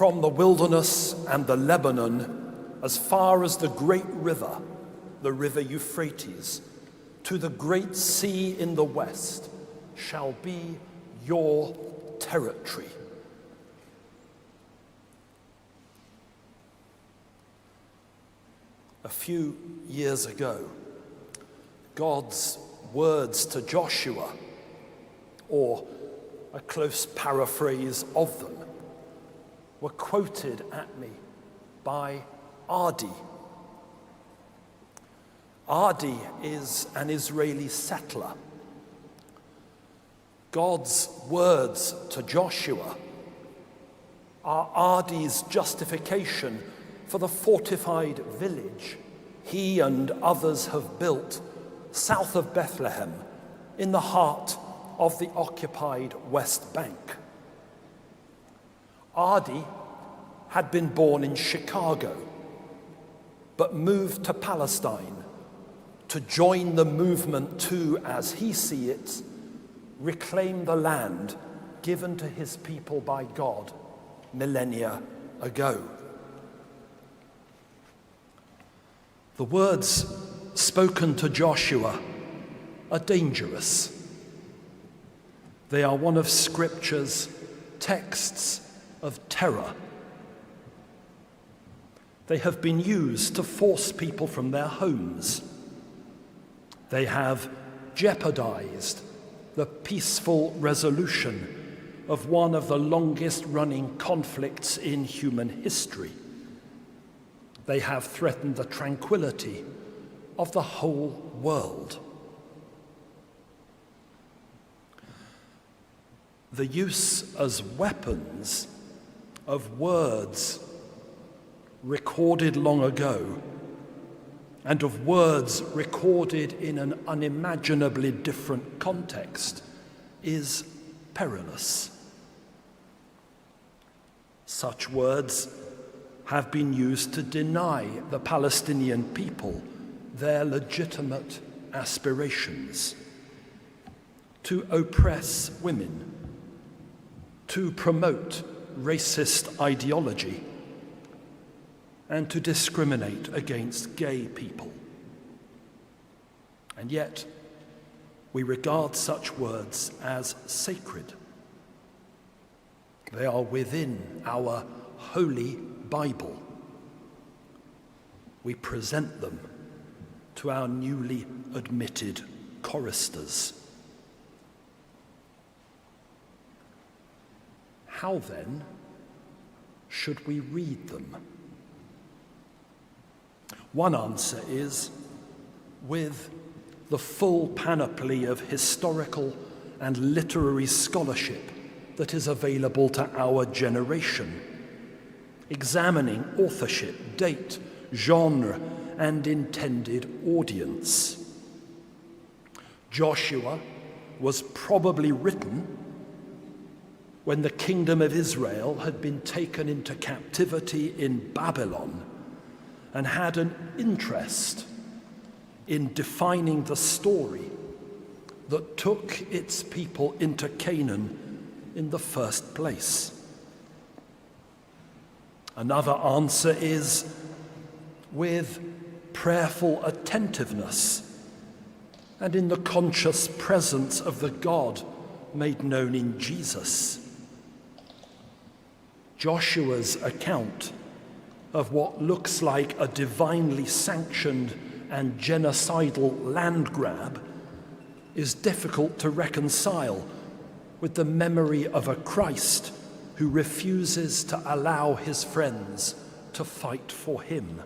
From the wilderness and the Lebanon, as far as the great river, the river Euphrates, to the great sea in the west, shall be your territory. A few years ago, God's words to Joshua, or a close paraphrase of them, were quoted at me by Adi. Adi is an Israeli settler. God's words to Joshua are Adi's justification for the fortified village he and others have built south of Bethlehem in the heart of the occupied West Bank. Adi had been born in Chicago, but moved to Palestine to join the movement to, as he sees it, reclaim the land given to his people by God millennia ago. The words spoken to Joshua are dangerous. They are one of Scripture's texts of terror. They have been used to force people from their homes. They have jeopardized the peaceful resolution of one of the longest-running conflicts in human history. They have threatened the tranquility of the whole world. The use as weapons of words recorded long ago and of words recorded in an unimaginably different context is perilous. Such words have been used to deny the Palestinian people their legitimate aspirations, to oppress women, to promote racist ideology, and to discriminate against gay people. And yet, we regard such words as sacred. They are within our holy Bible. We present them to our newly admitted choristers. How then should we read them? One answer is with the full panoply of historical and literary scholarship that is available to our generation, examining authorship, date, genre, and intended audience. Joshua was probably written when the kingdom of Israel had been taken into captivity in Babylon and had an interest in defining the story that took its people into Canaan in the first place. Another answer is with prayerful attentiveness and in the conscious presence of the God made known in Jesus. Joshua's account of what looks like a divinely sanctioned and genocidal land grab is difficult to reconcile with the memory of a Christ who refuses to allow his friends to fight for him.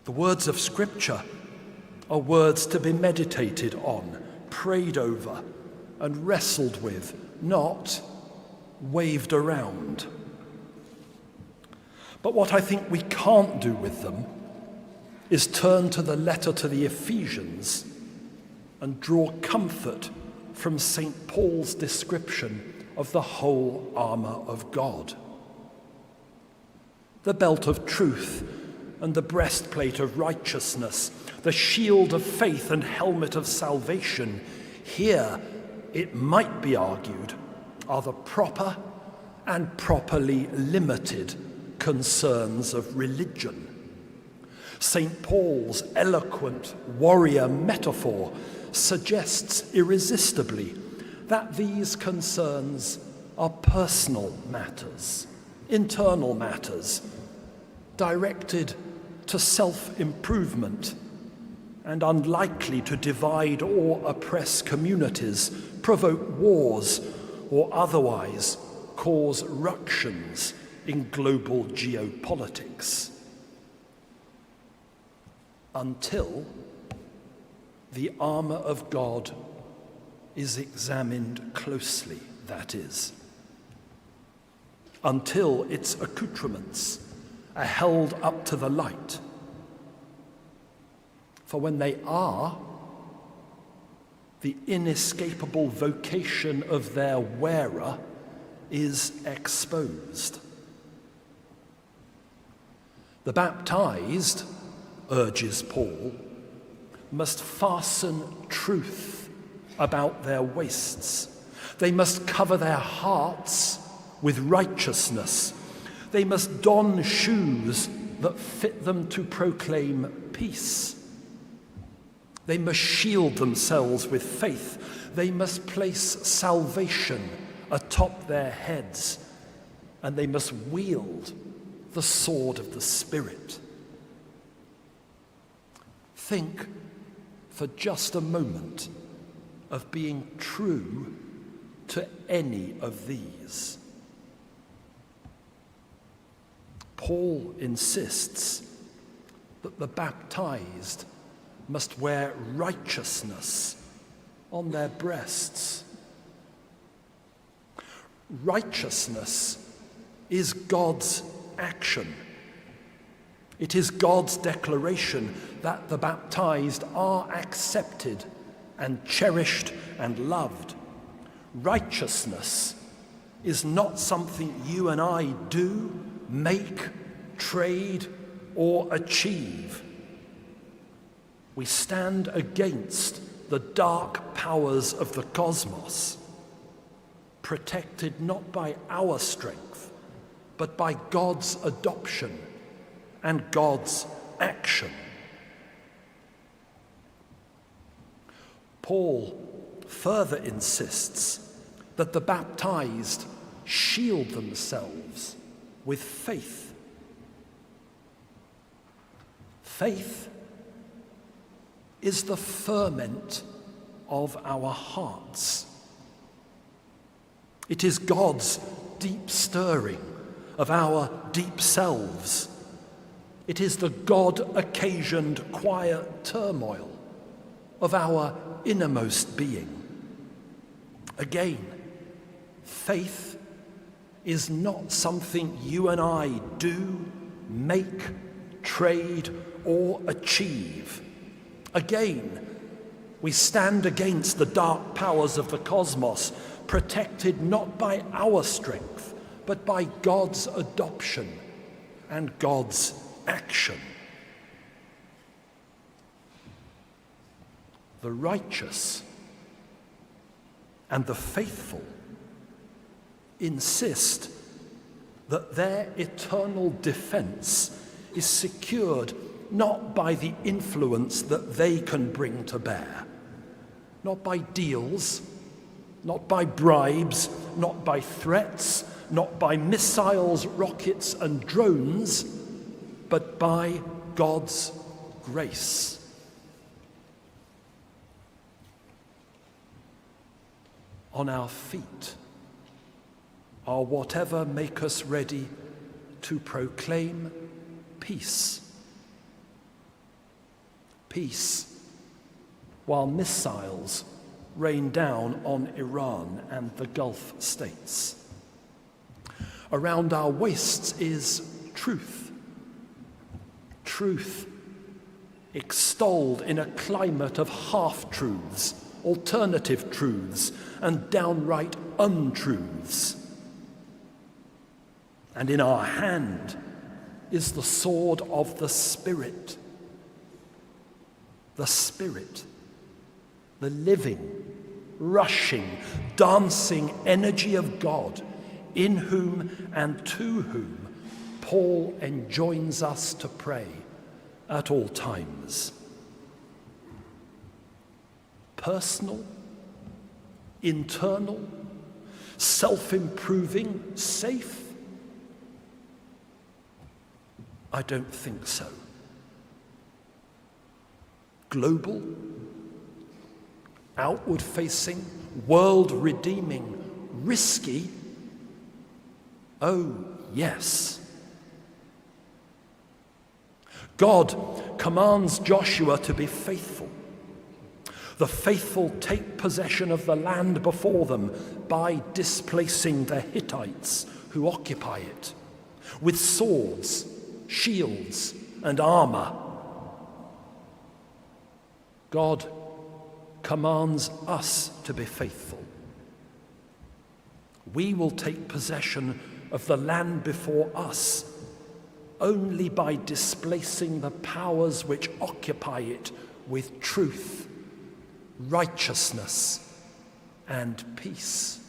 The words of Scripture are words to be meditated on, prayed over, and wrestled with, not waved around. But what I think we can't do with them is turn to the letter to the Ephesians and draw comfort from St. Paul's description of the whole armor of God. The belt of truth and the breastplate of righteousness, the shield of faith and helmet of salvation, here, it might be argued, are the proper and properly limited concerns of religion. St. Paul's eloquent warrior metaphor suggests irresistibly that these concerns are personal matters, internal matters, directed to self-improvement and unlikely to divide or oppress communities, provoke wars, or otherwise cause ructions in global geopolitics. Until the armor of God is examined closely, that is. Until its accoutrements are held up to the light. For when they are, the inescapable vocation of their wearer is exposed. The baptized, urges Paul, must fasten truth about their waists. They must cover their hearts with righteousness. They must don shoes that fit them to proclaim peace. They must shield themselves with faith. They must place salvation atop their heads, and they must wield the sword of the Spirit. Think for just a moment of being true to any of these. Paul insists that the baptized must wear righteousness on their breasts. Righteousness is God's action. It is God's declaration that the baptized are accepted and cherished and loved. Righteousness is not something you and I do, make, trade, or achieve. We stand against the dark powers of the cosmos, protected not by our strength, but by God's adoption and God's action. Paul further insists that the baptized shield themselves with faith. Faith is the ferment of our hearts. It is God's deep stirring of our deep selves. It is the God-occasioned quiet turmoil of our innermost being. Again, faith is not something you and I do, make, trade, or achieve. Again, we stand against the dark powers of the cosmos, protected not by our strength, but by God's adoption and God's action. The righteous and the faithful insist that their eternal defense is secured not by the influence that they can bring to bear, not by deals, not by bribes, not by threats, not by missiles, rockets, and drones, but by God's grace. On our feet are whatever make us ready to proclaim peace. Peace, while missiles rain down on Iran and the Gulf states. Around our waists is truth. Truth extolled in a climate of half-truths, alternative truths, and downright untruths. And in our hand is the sword of the Spirit. The Spirit, the living, rushing, dancing energy of God, in whom and to whom Paul enjoins us to pray at all times. Personal, internal, self-improving, safe? I don't think so. Global, outward-facing, world-redeeming, risky? Oh, yes. God commands Joshua to be faithful. The faithful take possession of the land before them by displacing the Hittites who occupy it with swords, shields, and armor. God commands us to be faithful. We will take possession of the land before us only by displacing the powers which occupy it with truth, righteousness, and peace.